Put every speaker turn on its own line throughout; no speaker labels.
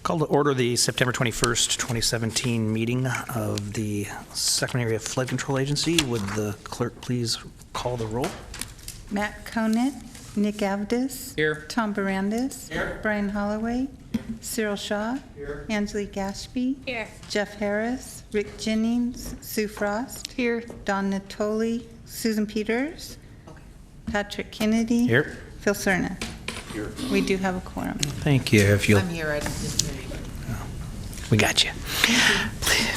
Call to order the September 21st, 2017 meeting of the Sacramento Area Flood Control Agency. Would the clerk please call the roll?
Matt Conant, Nick Avdis.
Here.
Tom Barandis.
Here.
Brian Holloway. Cyril Shaw.
Here.
Angelique Ashby.
Here.
Jeff Harris. Rick Jennings. Sue Frost.
Here.
Don Natoli. Susan Peters. Patrick Kennedy.
Here.
Phil Cerna.
Here.
We do have a quorum.
Thank you. If you'll,
I'm here. I just hear you.
we got you.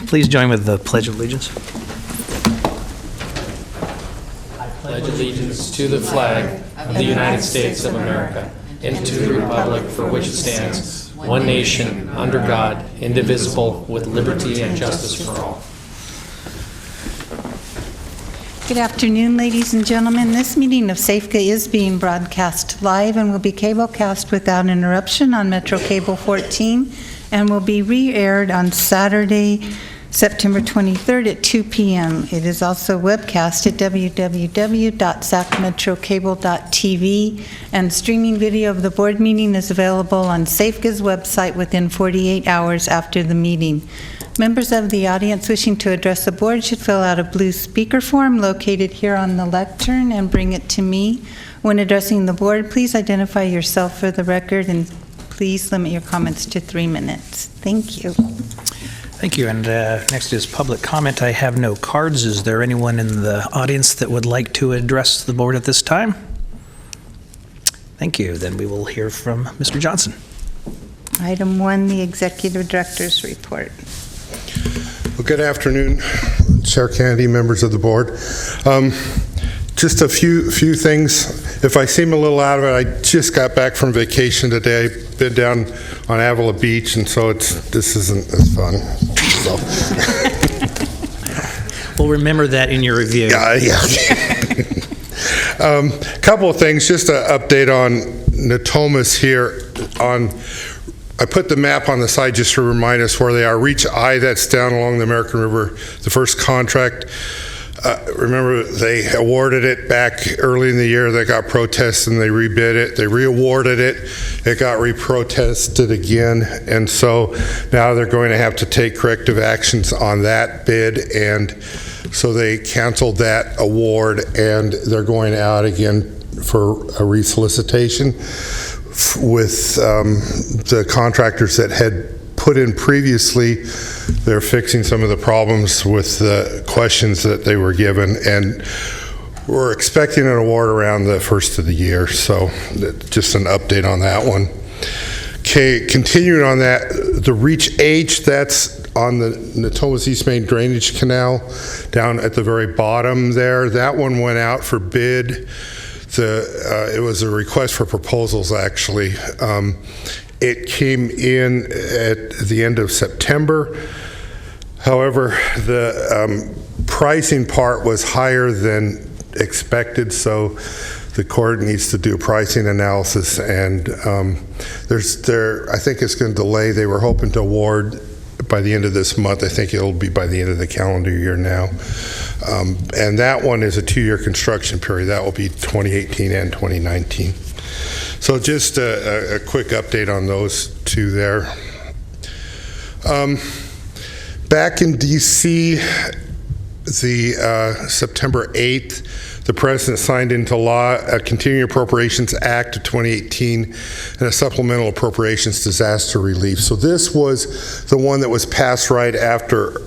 Please join with the Pledge of Allegiance.
Pledge allegiance to the flag of the United States of America and to the republic for which it stands, one nation, under God, indivisible, with liberty and justice for all.
Good afternoon, ladies and gentlemen. This meeting of SAFCA is being broadcast live and will be cablecast without interruption on Metro Cable 14 and will be re-aired on Saturday, September 23rd at 2 p.m. It is also webcast at www.sacmetrocable.tv, and streaming video of the board meeting is available on SAFCA's website within 48 hours after the meeting. Members of the audience wishing to address the board should fill out a blue speaker form located here on the lectern and bring it to me. When addressing the board, please identify yourself for the record and please limit your comments to 3 minutes. Thank you.
Thank you. And next is public comment. I have no cards. Is there anyone in the audience that would like to address the board at this time? Thank you. Then we will hear from Mr. Johnson.
Item 1, the Executive Director's Report.
Well, good afternoon, Chair Kennedy, members of the board. Just a few things. If I seem a little out of it, I just got back from vacation today. I've been down on Avila Beach, and so this isn't as fun. So.
We'll remember that in your review.
Yeah. Couple of things, just an update on Natomas here. I put the map on the side just to remind us where they are. Reach I, that's down along the American River, the first contract. Remember, they awarded it back early in the year. They got protests and they rebid it. They re-awarded it. It got re-protested again. And so now they're going to have to take corrective actions on that bid. And so they canceled that award and they're going out again for a resolicitation with the contractors that had put in previously. They're fixing some of the problems with the questions that they were given, and we're expecting an award around the first of the year. So just an update on that one. Okay, continuing on that, the Reach H, that's on the Natomas East Main Drainage Canal down at the very bottom there. That one went out for bid. It was a request for proposals, actually. It came in at the end of September. However, the pricing part was higher than expected, so the court needs to do a pricing analysis, and I think it's going to delay. They were hoping to award by the end of this month. I think it'll be by the end of the calendar year now. And that one is a 2-year construction period. That will be 2018 and 2019. So just a quick update on those two there. Back in D.C., the September 8th, the President signed into law a Continuing Appropriations Act of 2018 and a Supplemental Appropriations Disaster Relief. So this was the one that was passed right after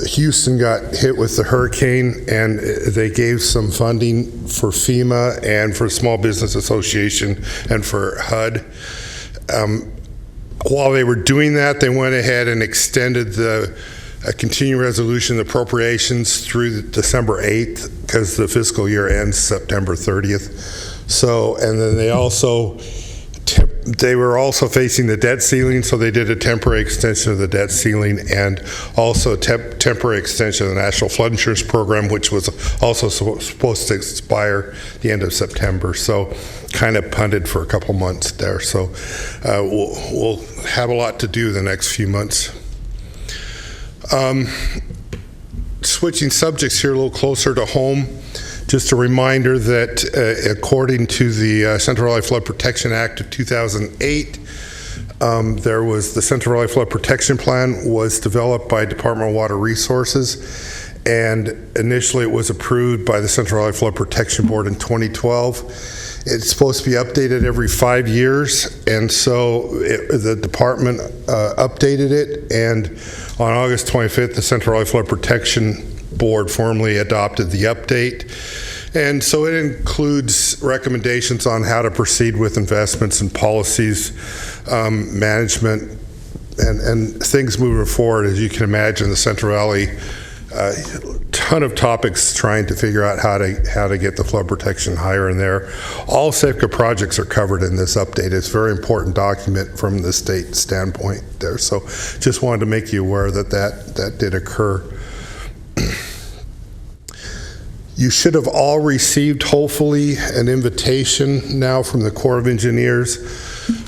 Houston got hit with the hurricane, and they gave some funding for FEMA and for Small Business Association and for HUD. While they were doing that, they went ahead and extended the continuing resolution appropriations through December 8th because the fiscal year ends September 30th. So, and then they were also facing the debt ceiling, so they did a temporary extension of the debt ceiling and also temporary extension of the National Flood Insurance Program, which was also supposed to expire the end of September. So kind of punted for a couple months there. So we'll have a lot to do the next few months. Switching subjects here a little closer to home. Just a reminder that according to the Central Valley Flood Protection Act of 2008, There was the Central Valley Flood Protection Plan was developed by Department of Water Resources, and initially it was approved by the Central Valley Flood Protection Board in 2012. It's supposed to be updated every 5 years, and so the department updated it, and on August 25th, the Central Valley Flood Protection Board formally adopted the update. And so it includes recommendations on how to proceed with investments and policies, management, and things moving forward. As you can imagine, the Central Valley, ton of topics trying to figure out how to get the flood protection higher in there. All SAFCA projects are covered in this update. It's a very important document from the state standpoint there. So just wanted to make you aware that did occur. You should have all received, hopefully, an invitation now from the Corps of Engineers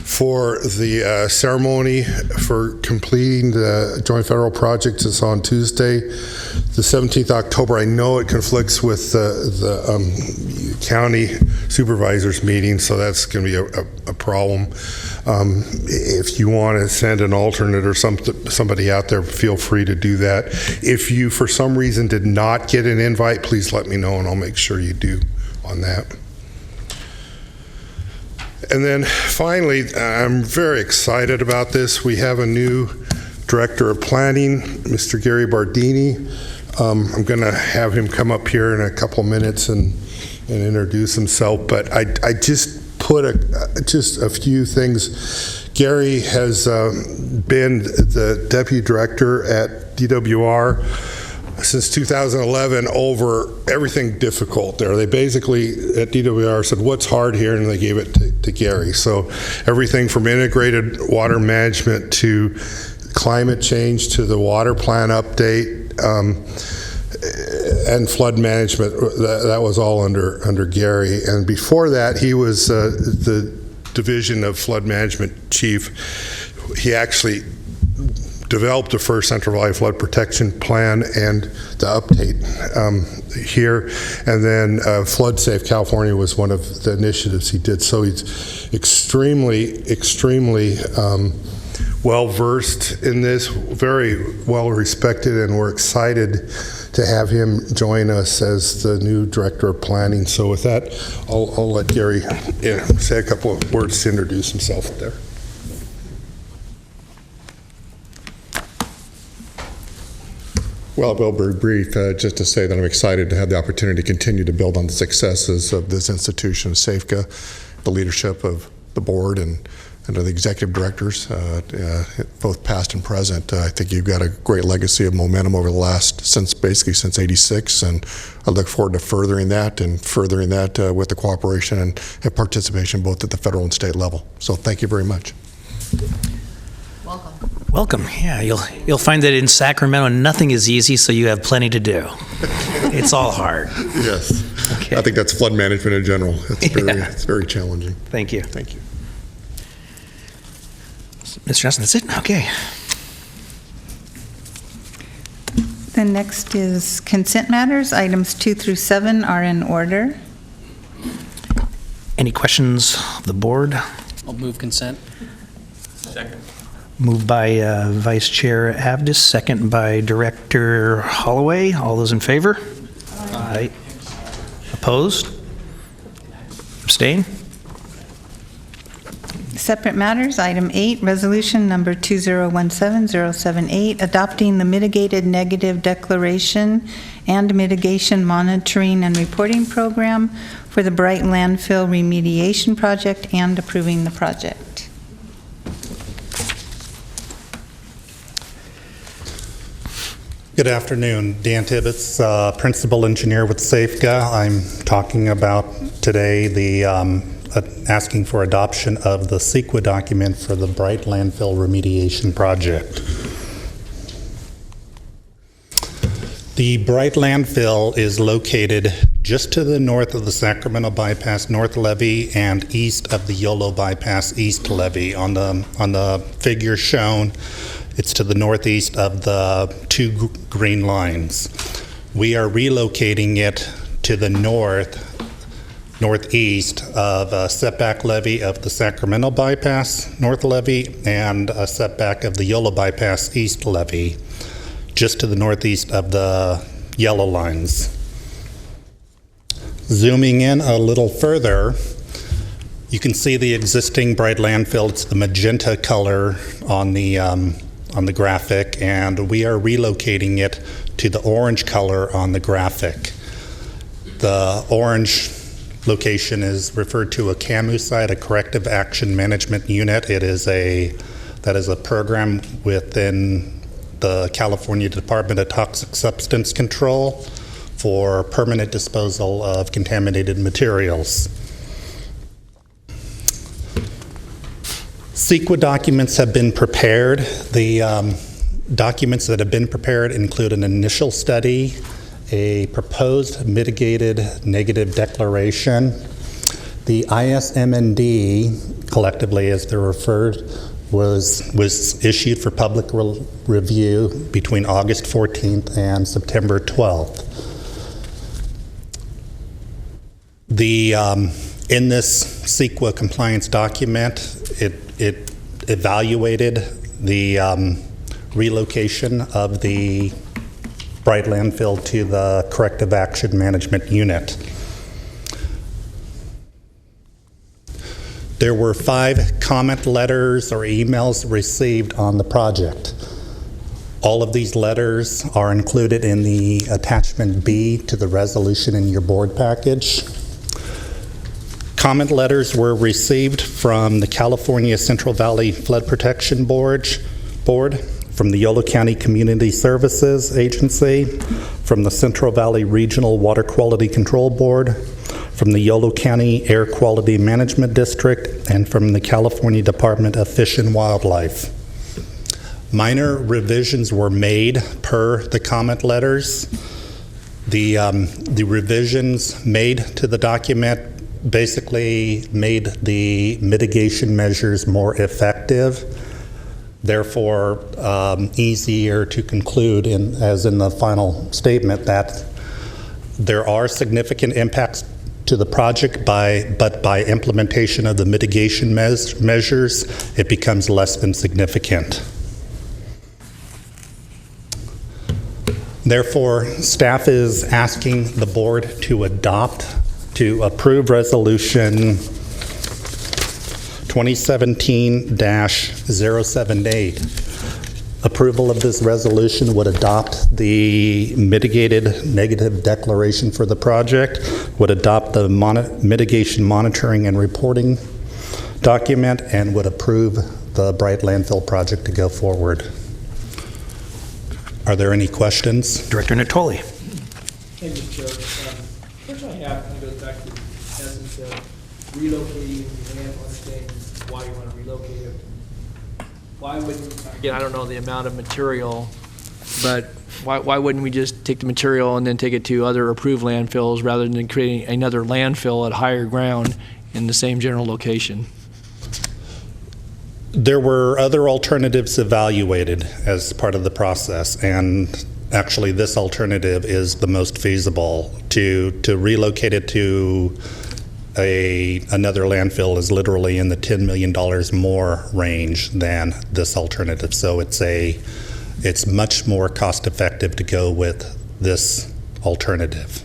for the ceremony for completing the joint federal projects. It's on Tuesday, the 17th October. I know it conflicts with the county supervisors meeting, so that's going to be a problem. If you want to send an alternate or somebody out there, feel free to do that. If you, for some reason, did not get an invite, please let me know, and I'll make sure you do on that. And then finally, I'm very excited about this. We have a new Director of Planning, Mr. Gary Bardini. I'm going to have him come up here in a couple of minutes and introduce himself, but I just put just a few things. Gary has been the Deputy Director at DWR since 2011 over everything difficult there. They basically, at DWR, said, what's hard here? And they gave it to Gary. So everything from integrated water management to climate change to the water plan update and flood management, that was all under Gary. And before that, he was the Division of Flood Management Chief. He actually developed the first Central Valley Flood Protection Plan and the update here, and then Flood Safe California was one of the initiatives he did. So he's extremely well versed in this, very well respected, and we're excited to have him join us as the new Director of Planning. So with that, I'll let Gary say a couple of words to introduce himself there.
Well, I will be brief, just to say that I'm excited to have the opportunity to continue to build on the successes of this institution, SAFCA, the leadership of the board and of the executive directors, both past and present. I think you've got a great legacy of momentum over the basically since '86, and I look forward to furthering that with the cooperation and participation both at the federal and state level. So thank you very much.
Welcome. Yeah, you'll find that in Sacramento, nothing is easy, so you have plenty to do. It's all hard.
Yes.
Okay.
I think that's flood management in general. It's very challenging.
Thank you.
Thank you.
Mr. Johnson, that's it? Okay.
The next is consent matters. Items 2 through 7 are in order.
Any questions of the board?
I'll move consent. Second.
Moved by Vice Chair Avdis, second by Director Holloway. All those in favor? Aye. Opposed? Abstain?
Separate matters. Item 8, resolution number 2017078, adopting the mitigated negative declaration and mitigation monitoring and reporting program for the Bright Landfill remediation project and approving the project.
Good afternoon. Dan Tibbetts, Principal Engineer with SAFCA. I'm talking about today the asking for adoption of the CEQA document for the Bright Landfill remediation project. The Bright Landfill is located just to the north of the Sacramento Bypass North Levee and east of the Yolo Bypass East Levee. On the figure shown, it's to the northeast of the two green lines. We are relocating it to the north northeast of a setback levee of the Sacramento bypass north levee and a setback of the Yolo bypass east levee, just to the northeast of the yellow lines. Zooming in a little further, you can see the existing bright landfill. It's the magenta color on the graphic, and we are relocating it to the orange color on the graphic. The orange location is referred to a CAMU site, a Corrective Action Management Unit. That is a program within the California Department of Toxic Substance Control for permanent disposal of contaminated materials. CEQA documents have been prepared. The documents that have been prepared include an initial study, a proposed mitigated negative declaration. The ISMND, collectively as they're referred, was issued for public review between August 14th and September 12th. In this CEQA compliance document, it evaluated the relocation of the Bright landfill to the Corrective Action Management Unit. There were 5 comment letters or emails received on the project. All of these letters are included in the attachment B to the resolution in your board package. Comment letters were received from the California Central Valley Flood Protection Board, from the Yolo County Community Services Agency, from the Central Valley Regional Water Quality Control Board, from the Yolo County Air Quality Management District, and from the California Department of Fish and Wildlife. Minor revisions were made per the comment letters. The revisions made to the document basically made the mitigation measures more effective, therefore easier to conclude, as in the final statement, that there are significant impacts to the project, but by implementation of the mitigation measures, it becomes less than significant. Therefore, staff is asking the board to approve resolution 2017-078. Approval of this resolution would adopt the mitigated negative declaration for the project, would adopt the mitigation monitoring and reporting document, and would approve the Bright landfill project to go forward. Are there any questions?
Director Natoli.
Thank you, Chair. Question I have goes back to the essence of relocating land, understanding why you want to relocate it. Why wouldn't, again, I don't know the amount of material, but why wouldn't we just take the material and then take it to other approved landfills rather than creating another landfill at higher ground in the same general location?
There were other alternatives evaluated as part of the process, and actually this alternative is the most feasible. To relocate it to another landfill is literally in the $10 million more range than this alternative. So it's much more cost effective to go with this alternative.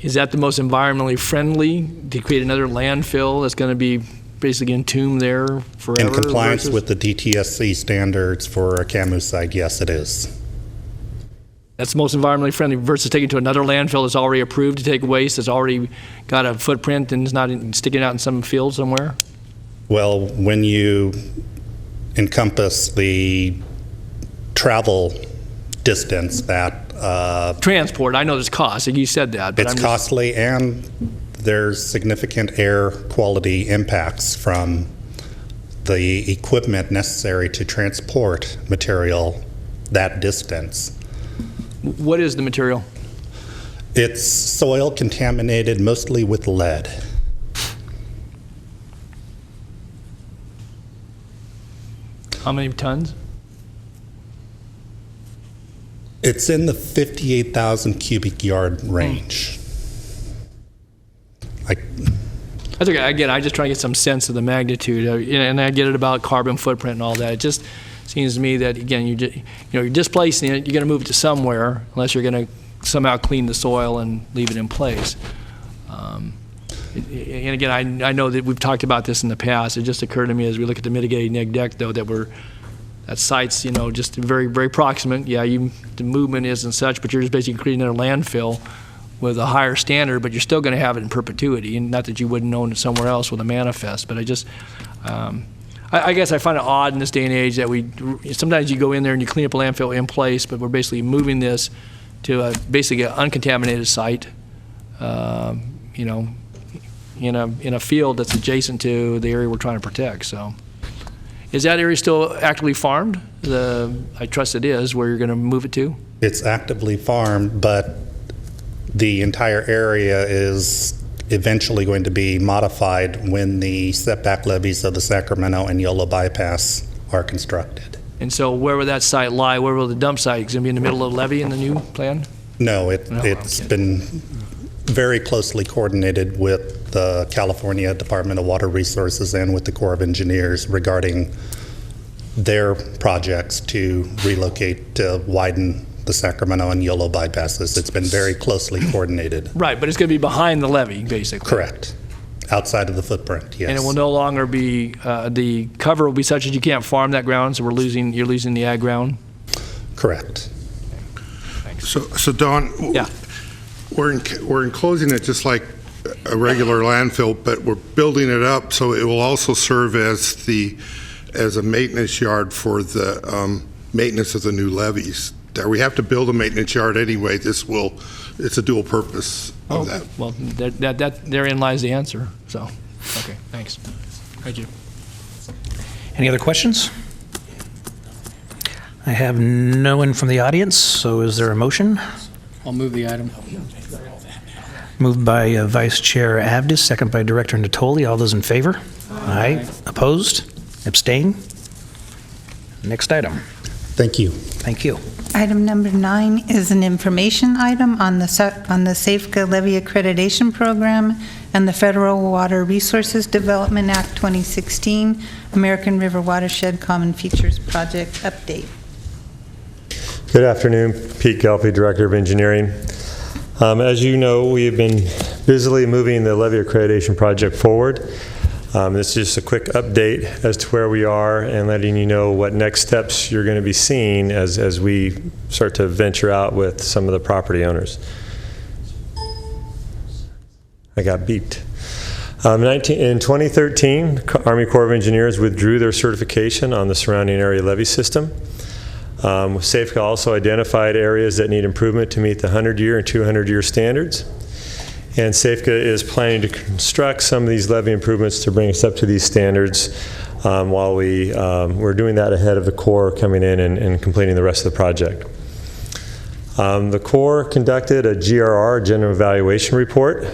Is that the most environmentally friendly, to create another landfill that's going to be basically entombed there forever?
In compliance with the DTSC standards for a CAMU site, yes, it is.
That's the most environmentally friendly versus taking to another landfill that's already approved to take waste, that's already got a footprint and is not sticking out in some field somewhere?
Well, when you encompass the travel distance that...
Transport, I know there's cost, you said that. But
it's costly, and there's significant air quality impacts from the equipment necessary to transport material that distance.
What is the material?
It's soil contaminated mostly with lead.
How many tons?
It's in the 58,000 cubic yard range.
That's okay. Again, I just try to get some sense of the magnitude, and I get it about carbon footprint and all that. It just seems to me that, again, you're displacing it. You're going to move it to somewhere, unless you're going to somehow clean the soil and leave it in place. And again, I know that we've talked about this in the past. It just occurred to me as we look at the mitigated neg deck, though, that site's, just very, very proximate. Yeah, the movement isn't such, but you're just basically creating another landfill with a higher standard, but you're still going to have it in perpetuity. And not that you wouldn't own it somewhere else with a manifest, but I guess I find it odd in this day and age that sometimes you go in there and you clean up a landfill in place, but we're basically moving this to basically an uncontaminated site, in a field that's adjacent to the area we're trying to protect. So, is that area still actively farmed? I trust it is. Where you're going to move it to?
It's actively farmed, but the entire area is eventually going to be modified when the setback levees of the Sacramento and Yolo bypass are constructed.
And so, where will that site lie? Where will the dump site? Is it going to be in the middle of the levee in the new plan?
No, it's been very closely coordinated with the California Department of Water Resources and with the Corps of Engineers regarding their projects to relocate to widen the Sacramento and Yolo bypasses. It's been very closely coordinated.
Right, but it's going to be behind the levee, basically.
Correct. Outside of the footprint, yes.
And it will no longer be, the cover will be such that you can't farm that ground, so you're losing the ag ground?
Correct.
So Don,
Yeah.
we're enclosing it just like a regular landfill, but we're building it up so it will also serve as a maintenance yard for the maintenance of the new levees. We have to build a maintenance yard anyway. It's a dual purpose of that.
Well, therein lies the answer. So, okay, thanks. Thank you.
Any other questions? I have no one from the audience, so is there a motion?
I'll move the item.
Moved by Vice Chair Avdis, second by Director Natoli. All those in favor? Aye. Opposed? Abstain? Next item.
Thank you.
Thank you.
Item number 9 is an information item on the SAFCA Levy Accreditation Program and the Federal Water Resources Development Act 2016 American River Watershed Common Features Project Update.
Good afternoon, Pete Gelfie, Director of Engineering. As you know, we have been busily moving the levy accreditation project forward. This is just a quick update as to where we are and letting you know what next steps you're going to be seeing as we start to venture out with some of the property owners. I got beeped. In 2013, Army Corps of Engineers withdrew their certification on the surrounding area levee system. SAFCA also identified areas that need improvement to meet the 100-year and 200-year standards. And SAFCA is planning to construct some of these levee improvements to bring us up to these standards while we're doing that ahead of the Corps coming in and completing the rest of the project. The Corps conducted a GRR, General Evaluation Report,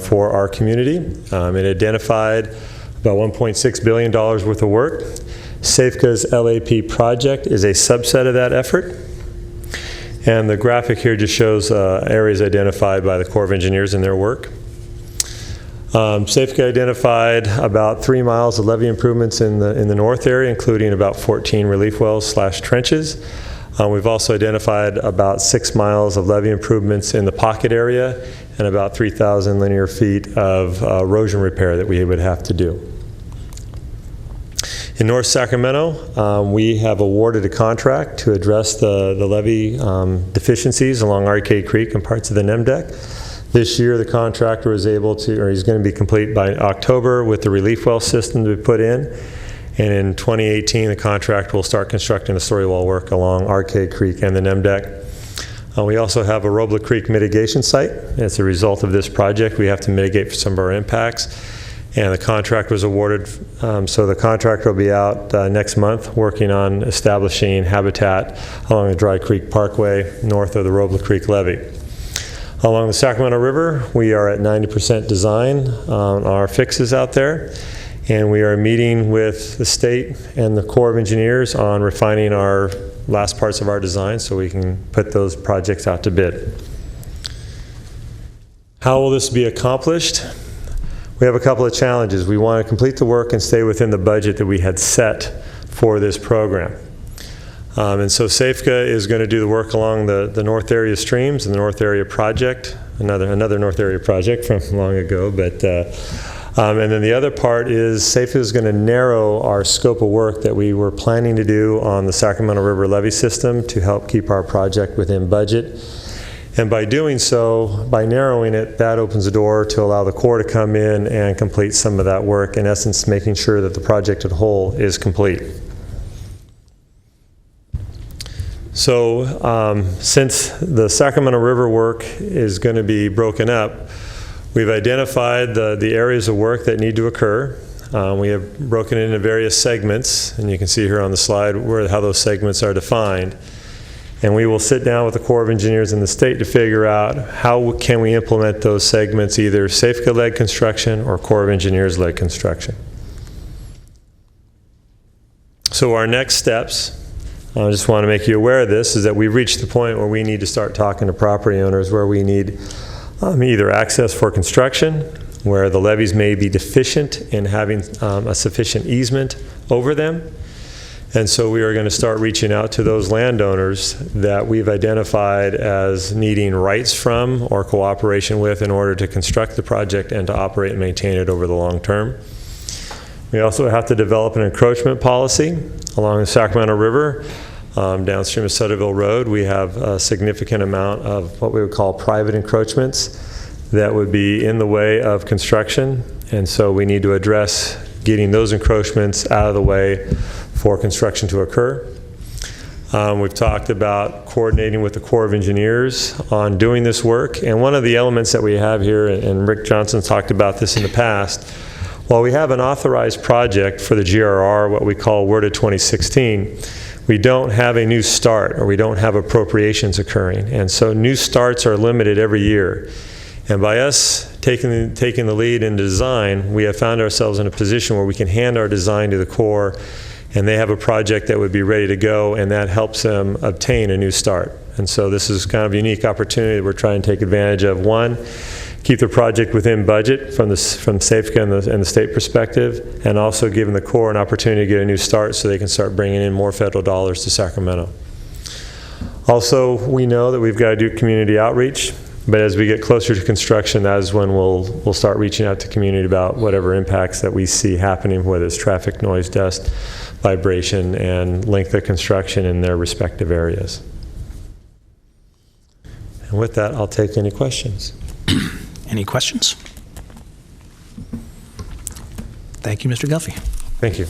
for our community. It identified about $1.6 billion worth of work. SAFCA's LAP project is a subset of that effort. And the graphic here just shows areas identified by the Corps of Engineers in their work. SAFCA identified about 3 miles of levee improvements in the north area, including about 14 relief wells / trenches. We've also identified about 6 miles of levee improvements in the pocket area and about 3,000 linear feet of erosion repair that we would have to do. In North Sacramento, we have awarded a contract to address the levee deficiencies along Arcade Creek and parts of the NEM deck. This year, the contractor was able to, or he's going to be complete by October with the relief well system to be put in. And in 2018, the contractor will start constructing the story wall work along Arcade Creek and the NEM deck. We also have a Robla Creek mitigation site. As a result of this project, we have to mitigate for some of our impacts. And the contract was awarded, so the contractor will be out next month working on establishing habitat along the Dry Creek Parkway north of the Robla Creek levee. Along the Sacramento River, we are at 90% design on our fixes out there, and we are meeting with the state and the Corps of Engineers on refining our last parts of our design so we can put those projects out to bid. How will this be accomplished? we have a couple of challenges. We want to complete the work and stay within the budget that we had set for this program. And so SAFCA is going to do the work along the north area streams and the north area project, another north area project from long ago. But and then the other part is SAFCA is going to narrow our scope of work that we were planning to do on the Sacramento River levee system to help keep our project within budget. And by doing so, by narrowing it, that opens the door to allow the Corps to come in and complete some of that work, in essence making sure that the project as a whole is complete. So since the Sacramento River work is going to be broken up, we've identified the areas of work that need to occur. We have broken it into various segments, and you can see here on the slide how those segments are defined. And we will sit down with the Corps of Engineers in the state to figure out how can we implement those segments, either SAFCA-led construction or Corps of Engineers-led construction. So our next steps, I just want to make you aware of this, is that we've reached the point where we need to start talking to property owners where we need either access for construction, where the levees may be deficient in having a sufficient easement over them. And so we are going to start reaching out to those landowners that we've identified as needing rights from or cooperation with in order to construct the project and to operate and maintain it over the long term. We also have to develop an encroachment policy along the Sacramento River. Downstream of Sutterville Road, we have a significant amount of what we would call private encroachments that would be in the way of construction. And so we need to address getting those encroachments out of the way for construction to occur. We've talked about coordinating with the Corps of Engineers on doing this work. And one of the elements that we have here, and Rick Johnson talked about this in the past, while we have an authorized project for the GRR, what we call Worded 2016, we don't have a new start, or we don't have appropriations occurring. And so new starts are limited every year. And by us taking the lead in design, we have found ourselves in a position where we can hand our design to the Corps, and they have a project that would be ready to go, and that helps them obtain a new start. And so this is kind of a unique opportunity that we're trying to take advantage of. One, keep the project within budget from SAFCA and the state perspective, and also giving the Corps an opportunity to get a new start so they can start bringing in more federal dollars to Sacramento. Also, we know that we've got to do community outreach, but as we get closer to construction, that is when we'll start reaching out to community about whatever impacts that we see happening, whether it's traffic, noise, dust, vibration, and length of construction in their respective areas. And with that, I'll take any questions.
Any questions? Thank you, Mr. Guffey.
Thank you.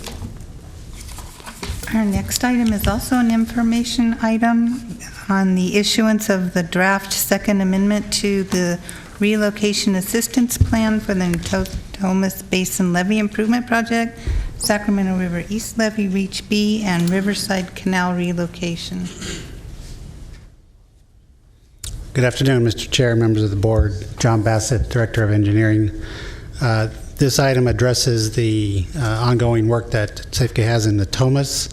Our next item is also an information item on the issuance of the draft Second Amendment to the Relocation Assistance Plan for the Natomas Basin Levee Improvement Project, Sacramento River East Levee Reach B, and Riverside Canal relocation.
Good afternoon, Mr. Chair, members of the board. John Bassett, Director of Engineering. This item addresses the ongoing work that SAFCA has in Natomas.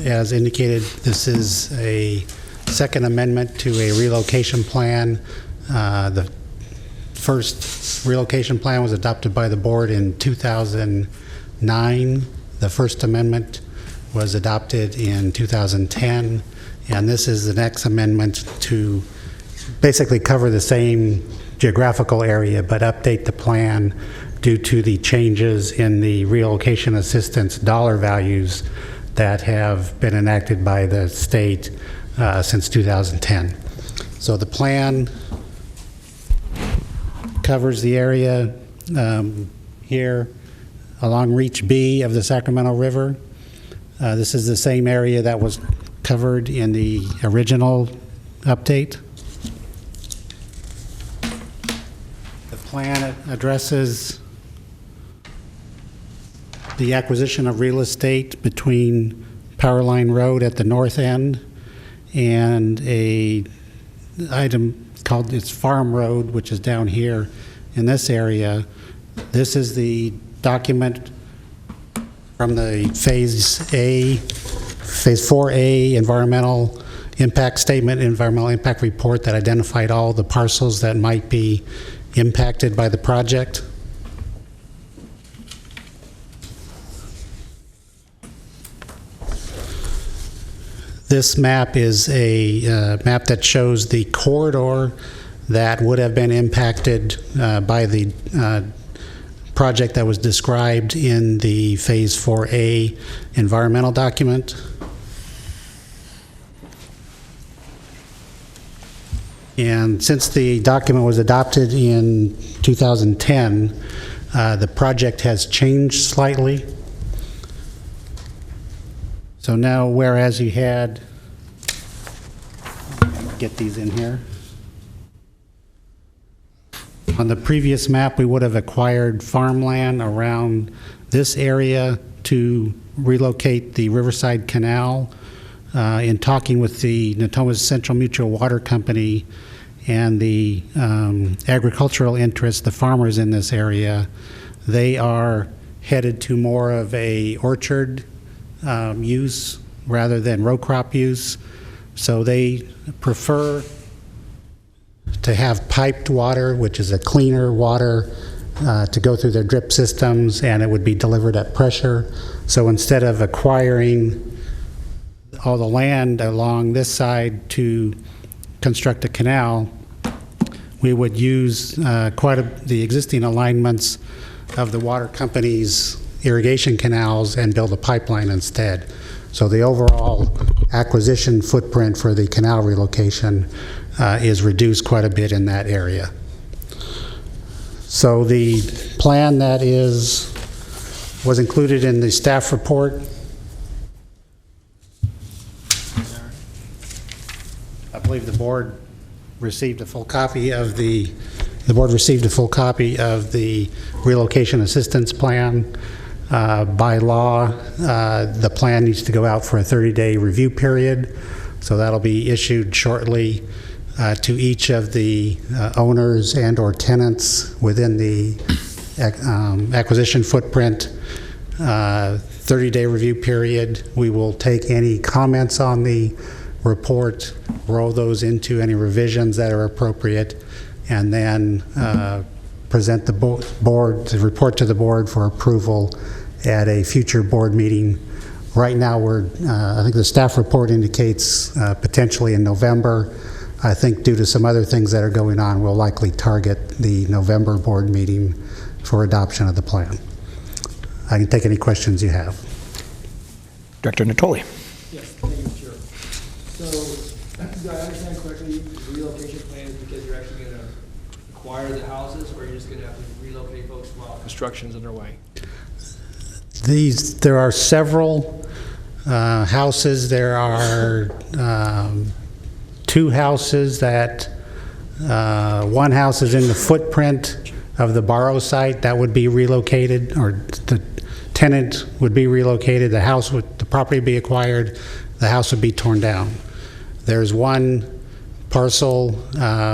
As indicated, this is a second amendment to a relocation plan. The first relocation plan was adopted by the board in 2009. The first amendment was adopted in 2010. And this is the next amendment to basically cover the same geographical area, but update the plan due to the changes in the relocation assistance dollar values that have been enacted by the state since 2010. So the plan covers the area here along Reach B of the Sacramento River. This is the same area that was covered in the original update. The plan addresses the acquisition of real estate between Powerline Road at the north end and a item called its Farm Road, which is down here in this area. This is the document from the Phase 4A environmental impact statement, environmental impact report that identified all the parcels that might be impacted by the project. This map is a map that shows the corridor that would have been impacted by the project that was described in the Phase 4A environmental document. And since the document was adopted in 2010, the project has changed slightly. So now, whereas you had, get these in here. On the previous map, we would have acquired farmland around this area to relocate the Riverside Canal. In talking with the Natomas Central Mutual Water Company and the agricultural interests, the farmers in this area, they are headed to more of a orchard use rather than row crop use. So they prefer to have piped water, which is a cleaner water, to go through their drip systems, and it would be delivered at pressure. So instead of acquiring all the land along this side to construct a canal, we would use the existing alignments of the water company's irrigation canals and build a pipeline instead. So the overall acquisition footprint for the canal relocation is reduced quite a bit in that area. So the plan that was included in the staff report, I believe the board received a full copy of the relocation assistance plan. By law, the plan needs to go out for a 30-day review period, so that'll be issued shortly to each of the owners and or tenants within the acquisition footprint. 30-day review period. We will take any comments on the report, roll those into any revisions that are appropriate, and then present the board, to report to the board for approval at a future board meeting. Right now, I think the staff report indicates potentially in November. I think due to some other things that are going on, we'll likely target the November board meeting for adoption of the plan. I can take any questions you have.
Director Natoli.
Yes, thank you, Chair. So, do I understand correctly, the relocation plan is because you're actually going to acquire the houses, or you're just going to have to relocate folks while construction's underway?
There are several houses. There are 2 houses that, one house is in the footprint of the borrow site that would be relocated, or the tenant would be relocated, the property would be acquired, the house would be torn down. There's one parcel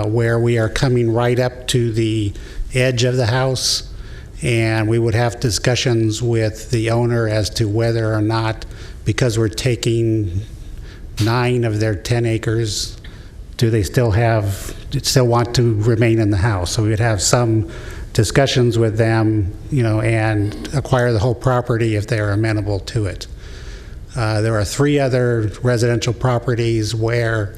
where we are coming right up to the edge of the house, and we would have discussions with the owner as to whether or not, because we're taking 9 of their 10 acres, do they still want to remain in the house? So we would have some discussions with them, and acquire the whole property if they're amenable to it. There are 3 other residential properties where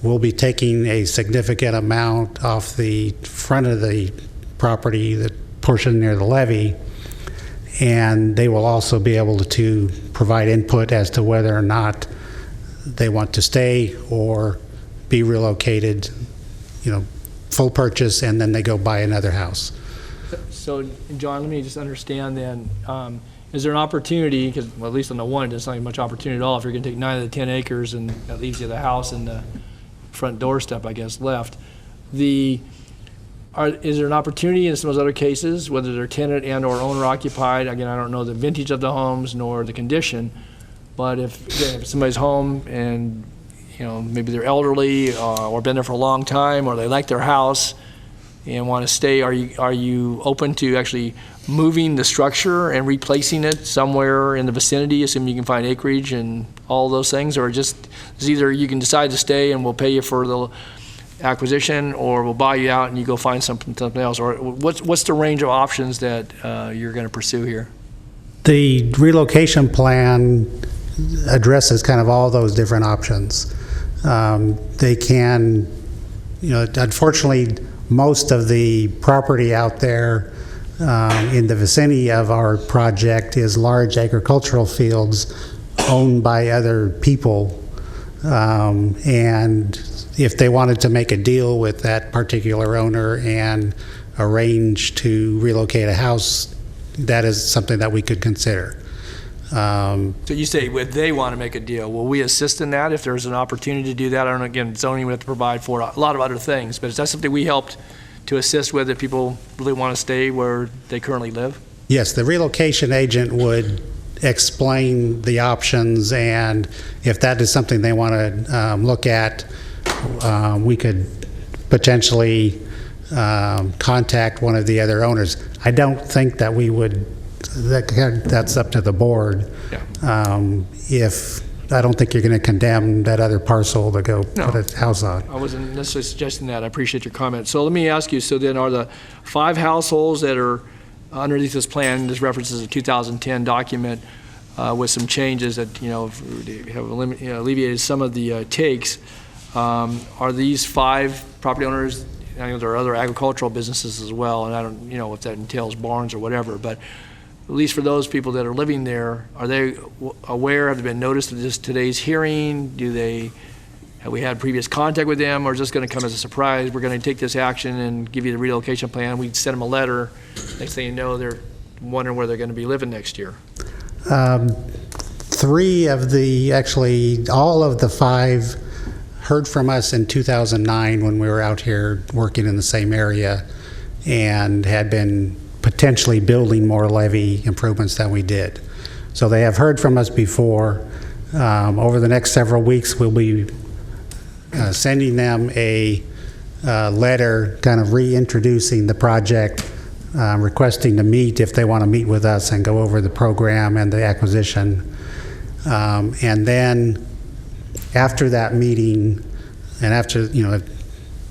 we'll be taking a significant amount off the front of the property, the portion near the levee, and they will also be able to provide input as to whether or not they want to stay or be relocated, full purchase, and then they go buy another house.
So, John, let me just understand then, is there an opportunity, because at least on the one, there's not much opportunity at all, if you're going to take 9 of the 10 acres and that leaves you the house and the front doorstep, I guess, left. Is there an opportunity in some of those other cases, whether they're tenant and or owner occupied? Again, I don't know the vintage of the homes nor the condition, but if somebody's home and maybe they're elderly or been there for a long time, or they like their house and want to stay, are you open to actually moving the structure and replacing it somewhere in the vicinity, assuming you can find acreage and all those things, or just it's either you can decide to stay and we'll pay you for acquisition, or we'll buy you out and you go find something else? Or what's the range of options that you're going to pursue here?
The relocation plan addresses kind of all those different options. They can, unfortunately, most of the property out there in the vicinity of our project is large agricultural fields owned by other people. And if they wanted to make a deal with that particular owner and arrange to relocate a house, that is something that we could consider.
So you say if they want to make a deal, will we assist in that if there's an opportunity to do that? I don't know, again, zoning we have to provide for a lot of other things, but is that something we helped to assist with if people really want to stay where they currently live?
Yes, the relocation agent would explain the options, and if that is something they want to look at, we could potentially contact one of the other owners. I don't think that we would, that's up to the board.
Yeah.
I don't think you're going to condemn that other parcel to go
No.
put a house on.
I wasn't necessarily suggesting that. I appreciate your comment. So let me ask you, so then are the 5 households that are underneath this plan, this references a 2010 document with some changes that, have alleviated some of the takes, are these 5 property owners, I know there are other agricultural businesses as well, and I don't, if that entails barns or whatever, but at least for those people that are living there, are they aware, have they been noticed of this today's hearing? Have we had previous contact with them, or is this going to come as a surprise? We're going to take this action and give you the relocation plan. We send them a letter. Next thing you know, they're wondering where they're going to be living next year.
3 of all of the 5 heard from us in 2009 when we were out here working in the same area and had been potentially building more levee improvements than we did. So they have heard from us before. Over the next several weeks, we'll be sending them a letter kind of reintroducing the project, requesting to meet if they want to meet with us and go over the program and the acquisition. And then after that meeting, and after,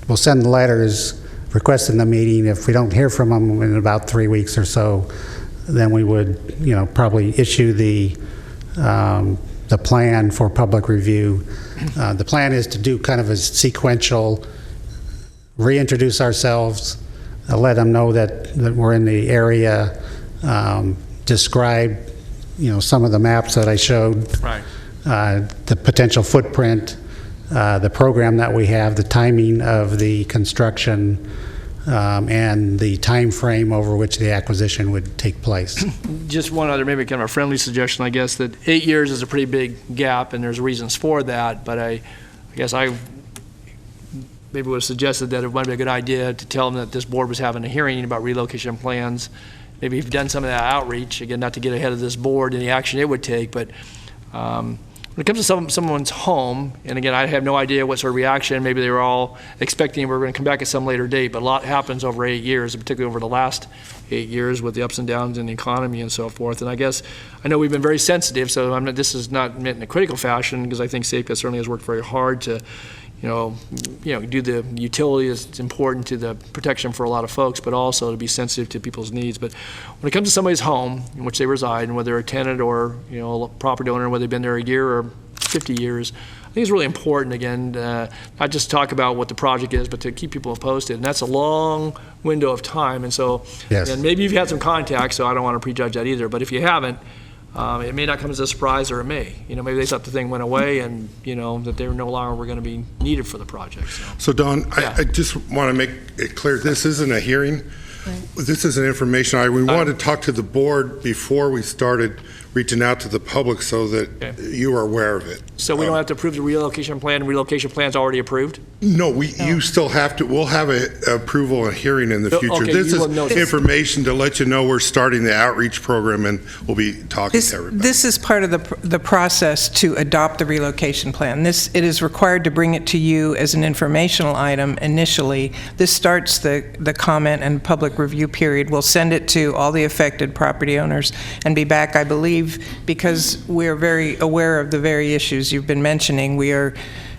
we'll send letters requesting the meeting. If we don't hear from them in about 3 weeks or so, then we would, probably issue the plan for public review. The plan is to do kind of a sequential, reintroduce ourselves, let them know that we're in the area, describe, some of the maps that I showed,
Right.
The potential footprint, the program that we have, the timing of the construction, and the time frame over which the acquisition would take place.
Just one other, maybe kind of a friendly suggestion, I guess, that 8 years is a pretty big gap, and there's reasons for that, but I guess I maybe would have suggested that it might be a good idea to tell them that this board was having a hearing about relocation plans. Maybe you've done some of that outreach, again, not to get ahead of this board and the action it would take, but when it comes to someone's home, and again, I have no idea what sort of reaction, maybe they were all expecting we're going to come back at some later date, but a lot happens over 8 years, particularly over the last 8 years with the ups and downs in the economy and so forth. And I guess, I know we've been very sensitive, so this is not meant in a critical fashion, because I think SAFCA certainly has worked very hard to do the utility that's important to the protection for a lot of folks, but also to be sensitive to people's needs. But when it comes to somebody's home in which they reside, and whether they're a tenant or a property owner, whether they've been there a year or 50 years, I think it's really important, again, not just talk about what the project is, but to keep people posted. And that's a long window of time. And so,
Yes.
and maybe you've had some contact, so I don't want to prejudge that either. But if you haven't, it may not come as a surprise, or it may. Maybe they thought the thing went away and, that they were no longer were going to be needed for the project.
So Don,
Yeah.
I just want to make it clear, this isn't a hearing. This is an information. We wanted to talk to the board before we started reaching out to the public so that you are aware of it.
So we don't have to approve the relocation plan? The relocation plan's already approved?
No, you still have to, we'll have an approval and hearing in the
Oh,
future.
okay,
This
you will
is
notice.
information to let you know we're starting the outreach program, and we'll be talking to everybody.
This is part of the process to adopt the relocation plan. It is required to bring it to you as an informational item initially. This starts the comment and public review period. We'll send it to all the affected property owners and be back, I believe, because we're very aware of the very issues you've been mentioning. We are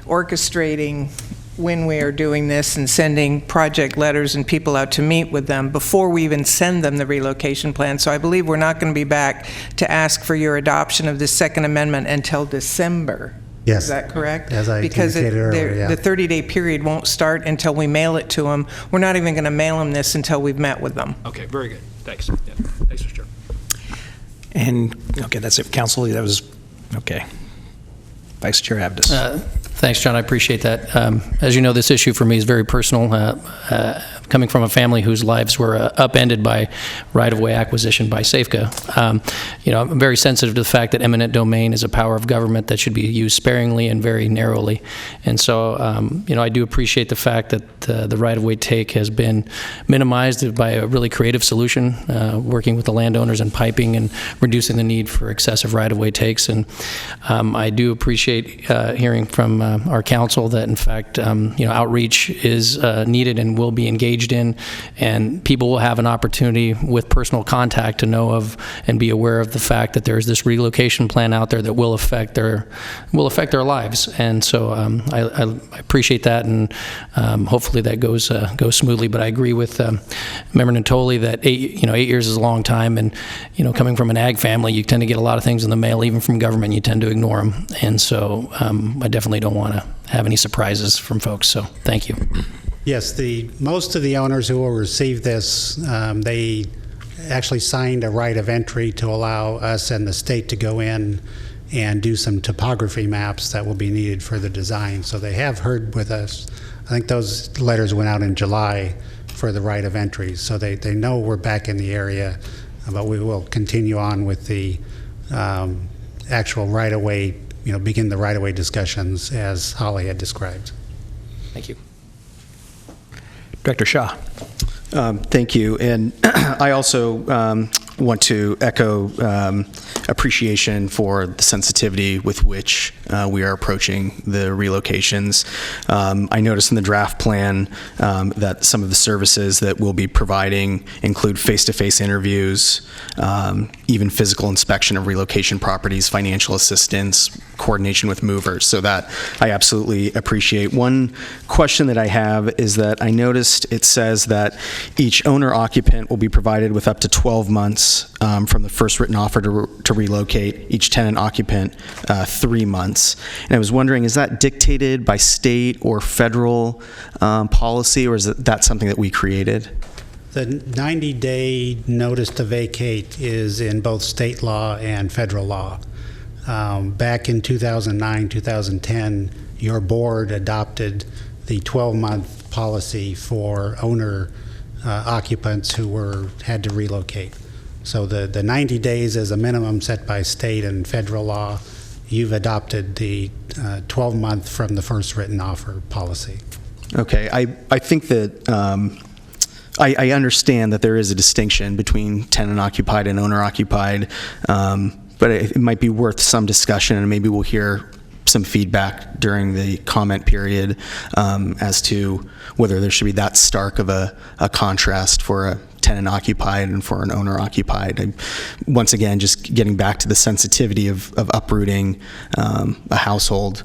orchestrating when we are doing this and sending project letters and people out to meet with them before we even send them the relocation plan. So I believe we're not going to be back to ask for your adoption of the Second Amendment until December.
Yes.
Is that correct?
As I indicated earlier, yeah.
The 30-day period won't start until we mail it to them. We're not even going to mail them this until we've met with them.
Okay, very good. Thanks. Yeah. Thanks, Mr. Chair.
And, okay, that's it, Council. That was, okay. Vice Chair Abdus.
Thanks, John. I appreciate that. As you know, this issue for me is very personal. Coming from a family whose lives were upended by right-of-way acquisition by SAFCA, I'm very sensitive to the fact that eminent domain is a power of government that should be used sparingly and very narrowly. And so, I do appreciate the fact that the right-of-way take has been minimized by a really creative solution, working with the landowners and piping and reducing the need for excessive right-of-way takes. And I do appreciate hearing from our council that, in fact, outreach is needed and will be engaged in, and people will have an opportunity with personal contact to know of and be aware of the fact that there is this relocation plan out there that will affect their lives. And so I appreciate that, and hopefully that goes smoothly. But I agree with Member Natoli that 8 years is a long time, and coming from an ag family, you tend to get a lot of things in the mail, even from government. You tend to ignore them, and so I definitely don't want to have any surprises from folks. So thank you.
Yes, most of the owners who will receive this, they actually signed a right of entry to allow us and the state to go in and do some topography maps that will be needed for the design. So they have heard with us. I think those letters went out in July for the right of entry. So they know we're back in the area, but we will continue on with the actual right-of-way, begin the right-of-way discussions as Holly had described.
Thank you. Director Shaw.
Thank you. And I also want to echo appreciation for the sensitivity with which we are approaching the relocations. I noticed in the draft plan that some of the services that we'll be providing include face-to-face interviews, even physical inspection of relocation properties, financial assistance, coordination with movers. So that I absolutely appreciate. One question that I have is that I noticed it says that each owner-occupant will be provided with up to 12 months from the first written offer to relocate, each tenant-occupant 3 months. And I was wondering, is that dictated by state or federal policy, or is that something that we created?
The 90-day notice to vacate is in both state law and federal law. Back in 2009, 2010, your board adopted the 12-month policy for owner occupants who had to relocate. So the 90 days is a minimum set by state and federal law. You've adopted the 12-month from the first written offer policy.
Okay, I think that I understand that there is a distinction between tenant-occupied and owner-occupied, but it might be worth some discussion, and maybe we'll hear some feedback during the comment period as to whether there should be that stark of a contrast for a tenant-occupied and for an owner-occupied. Once again, just getting back to the sensitivity of uprooting a household,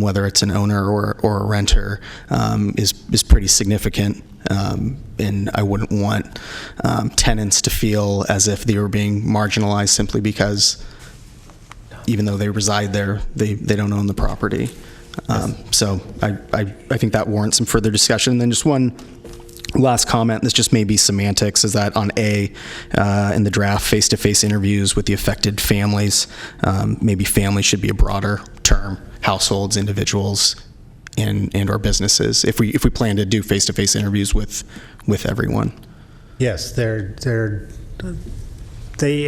whether it's an owner or a renter, is pretty significant. And I wouldn't want tenants to feel as if they were being marginalized simply because even though they reside there, they don't own the property. So I think that warrants some further discussion. And then just one last comment, this just may be semantics, is that on A, in the draft, face-to-face interviews with the affected families, maybe family should be a broader term, households, individuals, and or businesses, if we plan to do face-to-face interviews with everyone.
Yes, they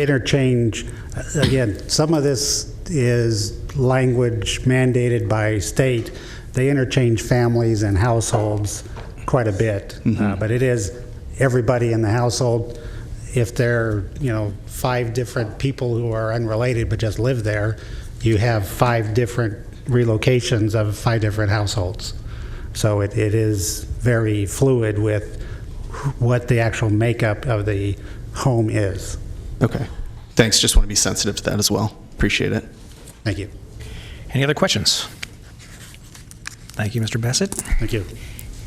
interchange. Again, some of this is language mandated by state. They interchange families and households quite a bit, but it is everybody in the household. If there are 5 different people who are unrelated but just live there, you have 5 different relocations of 5 different households. So it is very fluid with what the actual makeup of the home is.
Okay. Thanks. Just want to be sensitive to that as well. Appreciate it.
Thank you.
Any other questions? Thank you, Mr. Bassett.
Thank you.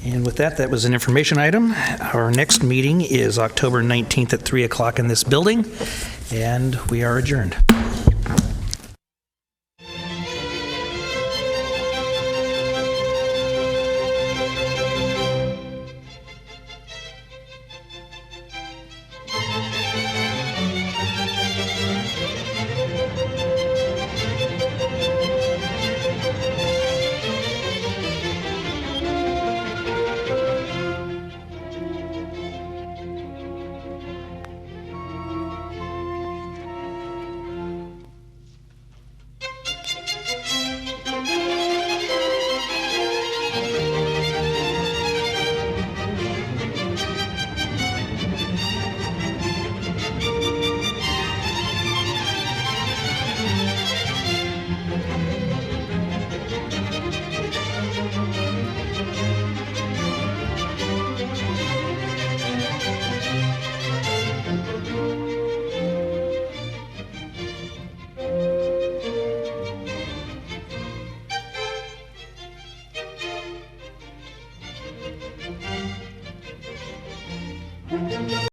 And with that, that was an information item. Our next meeting is October 19th at 3 o'clock in this building, and we are adjourned.